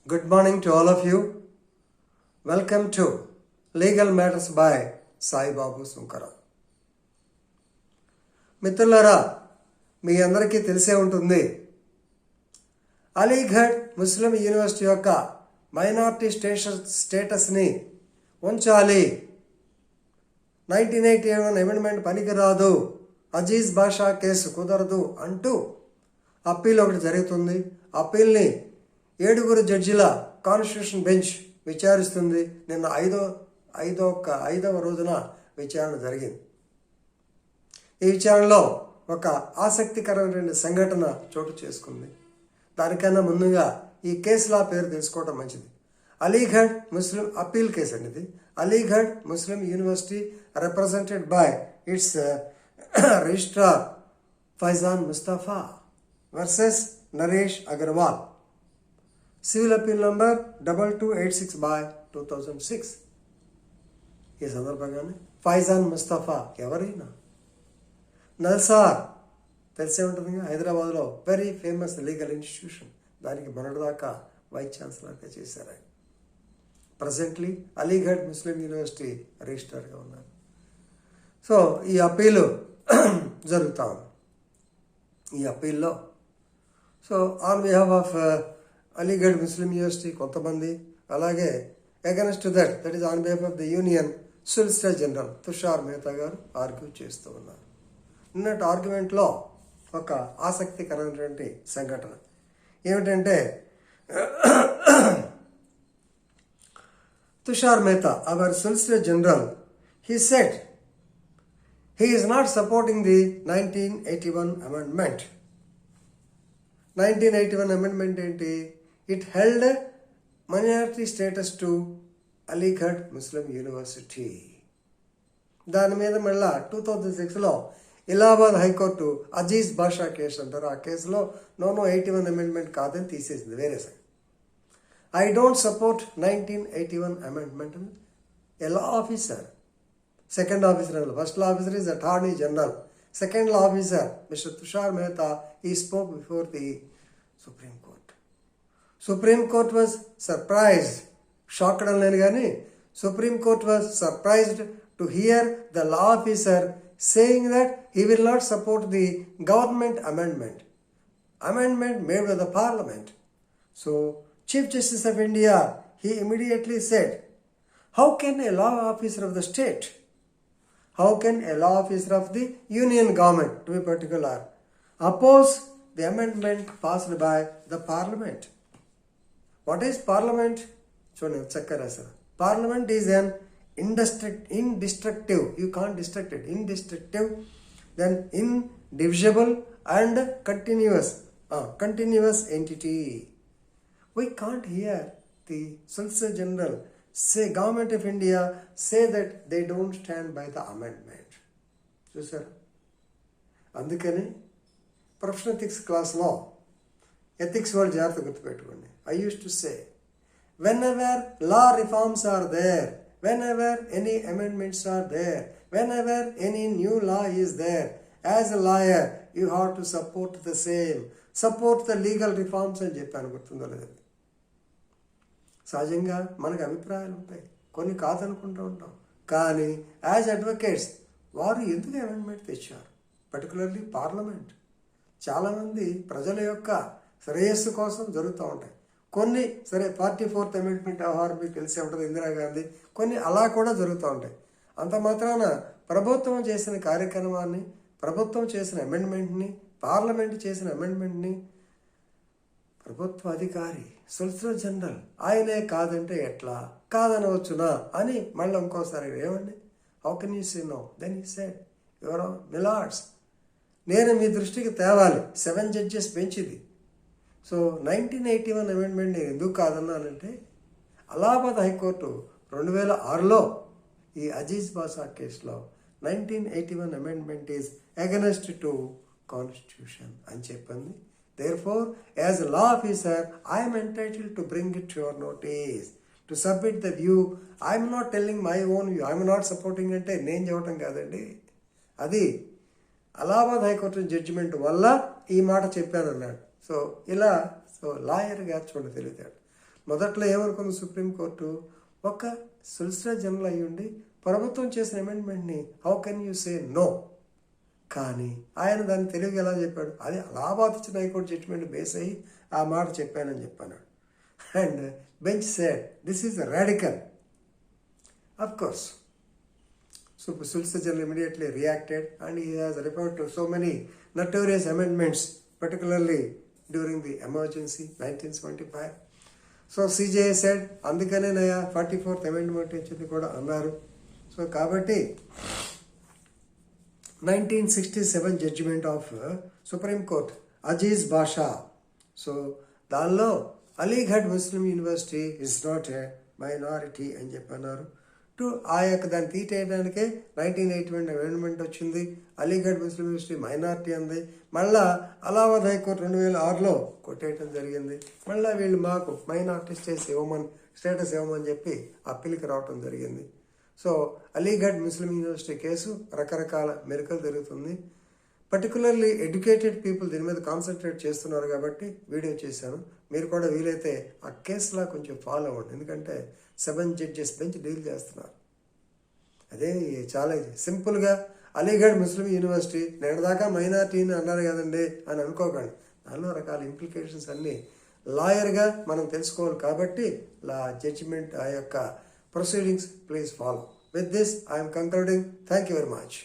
Good morning to all of you. Welcome to Legal Matters by Sai Babu Sunkara. మిత్రులారా, మీ అందరికీ తెలిసే ఉంటుంది, Aligarh Muslim university యొక్క minority స్టేటస్ని ఉంచాలి, 1981 అమెండ్మెంట్ పనికిరాదు, అజీజ్ బాషా కేసు కుదరదు అంటూ అప్పీల్ ఒకటి జరుగుతుంది. అప్పీల్ని 7 జడ్జిల కాన్స్టిట్యూషన్ బెంచ్ విచారిస్తుంది. నిన్న ఐదవ రోజున విచారణ జరిగింది. ఈ విచారణలో ఒక ఆసక్తికరమైన సంఘటన చోటు చేసుకుంది. దానికన్నా ముందుగా ఈ కేసుల పేరు తెలుసుకోవడం మంచిది. అలీఘడ్ ముస్లిం అప్పీల్ కేసు అనేది Aligarh Muslim University represented by its registrar Faizan Mustafa versus Naresh Agarwal, civil appeal number 2286/2006. ఈ సందర్భంగానే ఫైజాన్ ముస్తఫా ఎవరైనా నల్సార్ తెలిసే ఉంటుంది, హైదరాబాద్లో వెరీ ఫేమస్ లీగల్ ఇన్స్టిట్యూషన్. దానికి మొన్నటిదాకా వైస్ ఛాన్సలర్గా చేశారు ఆయన. ప్రజెంట్లీ అలీఘడ్ ముస్లిం యూనివర్సిటీ రిజిస్ట్రార్గా ఉన్నారు. సో ఈ అప్పీలు జరుగుతూ ఉంది. ఈ అప్పీల్లో so on behalf of Aligarh Muslim University కొంతమంది, అలాగే against that is on behalf of the union solicitor general Tushar Mehta garu argue చేస్తూ ఉన్నారు. నిన్నటి ఆర్గ్యుమెంట్లో ఒక ఆసక్తికరమైనటువంటి సంఘటన ఏమిటంటే, Tushar Mehta, our solicitor general, he said he is not supporting the 1981 amendment. 1981 amendment ఏంటి? It held minority status to Aligarh Muslim University. దాని మీద మళ్ళా 2006లో ఇలాహాబాద్ హైకోర్టు అజీజ్ బాషా కేసు అంటారు, ఆ కేసులో నో 81 అమెండ్మెంట్ కాదని తీసేసింది. వేరే side I don't support 1981 amendment. A law officer, second officer, first law officer is attorney general, second law officer mister Tushar Mehta, ఈ spoke before the Supreme Court. Supreme Court was surprised, shocked అనలేను కానీ Supreme Court was surprised to hear the law officer saying that he will not support the government amendment made by the parliament. So Chief Justice of India, he immediately said, how can a law officer of the state, how can a law officer of the union government, to be particular, oppose the amendment passed by the parliament? What is parliament? Parliament is an indestructive, you can't destruct it, indestructive, then indivisible and continuous entity. We can't hear the Solicitor General say, Government of India say that they don't stand by the amendment. చూసారు? అందుకని professional ethics క్లాస్లో ethics వాళ్ళు జాగ్రత్త గుర్తుపెట్టుకోండి. I used to say, whenever law reforms are there, whenever any amendments are there, whenever any new law is there, as a lawyer, you have to support the same. Support the legal reforms అని చెప్పాను, గుర్తుందో లేదండి. సహజంగా మనకు అభిప్రాయాలు ఉంటాయి, కొన్ని కాదనుకుంటూ ఉంటాం. కానీ యాజ్ అడ్వకేట్స్ వారు ఎందుకు అమెండ్మెంట్ తెచ్చారు, పర్టికులర్లీ పార్లమెంట్. చాలామంది ప్రజల యొక్క శ్రేయస్సు కోసం జరుగుతూ ఉంటాయి. కొన్ని సరే 44th అమెండ్మెంట్ వ్యవహారం మీకు తెలిసే ఉంటుంది, ఇందిరాగాంధీ, కొన్ని అలా కూడా జరుగుతూ ఉంటాయి. అంత మాత్రాన ప్రభుత్వం చేసిన కార్యక్రమాన్ని, ప్రభుత్వం చేసిన అమెండ్మెంట్ని, పార్లమెంట్ చేసిన అమెండ్మెంట్ని ప్రభుత్వ అధికారి సొలిసిటర్ జనరల్ ఆయనే కాదంటే ఎట్లా, కాదనవచ్చునా అని మళ్ళీ ఇంకోసారి ఏమండి, how can you say no? Then he said, your milords, నేను మీ దృష్టికి తేవాలి, 7 జడ్జెస్ బెంచ్ ఇది. సో 1981 అమెండ్మెంట్ నేను ఎందుకు కాదన్నానంటే, అలహాబాద్ హైకోర్టు 2006లో ఈ అజీజ్ బాషా కేసులో 1981 amendment is against to constitution అని చెప్పింది. Therefore, as a law officer, I am entitled to bring it to your notice, to submit the view. I am not telling my own view, I am not supporting అంటే నేను చెప్పటం కాదండి, అది Allahabad high court judgement వల్ల ఈ మాట చెప్పాను అన్నాడు. సో ఇలా లాయర్గా చూడండి తెలియదు. మొదట్లో ఏమనుకుంది సుప్రీంకోర్టు, ఒక సొలిసిటర్ జనరల్ అయ్యి ఉండి ప్రభుత్వం చేసిన అమెండ్మెంట్ని how can you say no? కానీ ఆయన దాన్ని తెలుగు ఎలా చెప్పాడు, అది అలహాబాద్ ఇచ్చిన హైకోర్టు జడ్జిమెంట్ బేస్ అయ్యి ఆ మాట చెప్పానని చెప్పాను. And bench said this is radical. Of course Solicitor General immediately reacted and he has referred to so many notorious amendments, particularly during the emergency 1975. So CJA said, అందుకనే నయా 44th amendment వచ్చింది కూడా అన్నారు. సో కాబట్టి 1967 judgement of Supreme Court Azeez Basha, so దానిలో Aligarh Muslim University is not a minority అని చెప్పన్నారు. ఆ యొక్క దాన్ని తీసేయడానికే 1981 అమెండ్మెంట్ వచ్చింది. అలీగఢ్ ముస్లిం యూనివర్సిటీ మైనారిటీ అంది. మళ్ళా అలహాబాద్ హైకోర్టు 2006లో కొట్టేయడం జరిగింది. మళ్ళీ వీళ్ళు మాకు మైనారిటీ స్టేటస్ ఇవ్వమని చెప్పి అప్పీల్కి రావటం జరిగింది. So Aligarh Muslim university case రకరకాల మెరుకలు జరుగుతుంది. పర్టికులర్లీ ఎడ్యుకేటెడ్ పీపుల్ దీని మీద కాన్సన్ట్రేట్ చేస్తున్నారు కాబట్టి వీడియో చేశాను. మీరు కూడా వీలైతే ఆ కేసులా కొంచెం ఫాలో అవ్వండి, ఎందుకంటే 7 జడ్జెస్ బెంచ్ డీల్ చేస్తున్నారు. అదే చాలా సింపుల్గా అలీగఢ్ ముస్లిం యూనివర్సిటీ నేటిదాకా మైనారిటీని అన్నారు కదండి అని అనుకోకండి. దానిలో రకాల ఇంప్లికేషన్స్ అన్నీ లాయర్గా మనం తెలుసుకోవాలి. కాబట్టి జడ్జిమెంట్ ఆ యొక్క proceedings please follow. With this I'm concluding. Thank you very much.